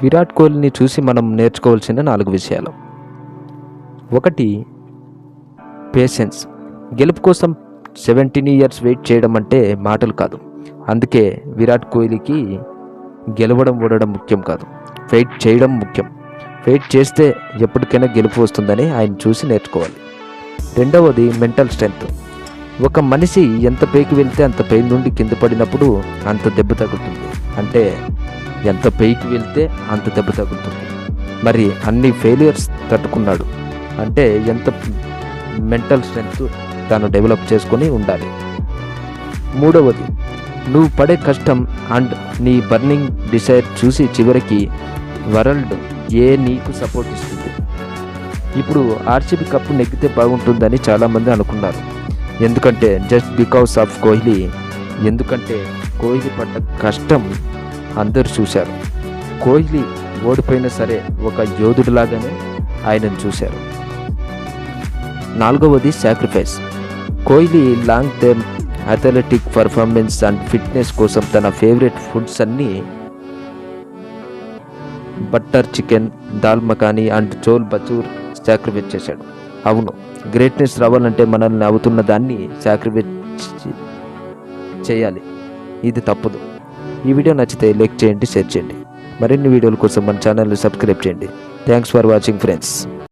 విరాట్ కోహ్లీని చూసి మనం నేర్చుకోవాల్సిన 4 విషయాలు. 1. పేషెన్స్. గెలుపు కోసం 17 ఇయర్స్ వెయిట్ చేయడం అంటే మాటలు కాదు. అందుకే విరాట్ కోహ్లీకి గెలవడం ఓడడం ముఖ్యం కాదు, వెయిట్ చేయడం ముఖ్యం. వెయిట్ చేస్తే ఎప్పటికైనా గెలుపు వస్తుందని ఆయన చూసి నేర్చుకోవాలి. 2. Mental strength. ఒక మనిషి ఎంత పైకి వెళ్తే అంత పై నుండి కింద పడినప్పుడు అంత దెబ్బ తగులుతుంది. అంటే ఎంత పైకి వెళ్తే అంత దెబ్బ తగులుతుంది. మరి అన్ని ఫెయిలియర్స్ తట్టుకున్నాడు అంటే ఎంత మెంటల్ స్ట్రెంగ్త్ తాను డెవలప్ చేసుకొని ఉండాలి. 3. నువ్వు పడే కష్టం అండ్ నీ బర్నింగ్ డిసైర్ చూసి చివరికి వరల్డ్ నీకు సపోర్ట్ ఇస్తుంది. ఇప్పుడు ఆర్సీబీ కప్పు నెగ్గితే బాగుంటుందని చాలామంది అనుకున్నారు. ఎందుకంటే జస్ట్ బికాస్ ఆఫ్ కోహ్లీ. ఎందుకంటే కోహ్లీ పడ్డ కష్టం అందరూ చూశారు. కోహ్లీ ఓడిపోయినా సరే ఒక యోధుడిలాగానే ఆయనను చూశారు. 4. Sacrifice. Kohli long term athletic performance and fitness కోసం తన ఫేవరెట్ ఫుడ్స్ అన్నీ butter chicken, dal makhani and chole bhature sacrifice చేశాడు. అవును, గ్రేట్నెస్ రావాలంటే మనల్ని అవుతున్న దాన్ని సాక్రిఫైస్ చేయాలి. ఇది తప్పదు. ఈ వీడియో నచ్చితే లైక్ చేయండి, షేర్ చేయండి. మరిన్ని వీడియోల కోసం మన ఛానల్ని సబ్స్క్రైబ్ చేయండి. Thanks for watching friends.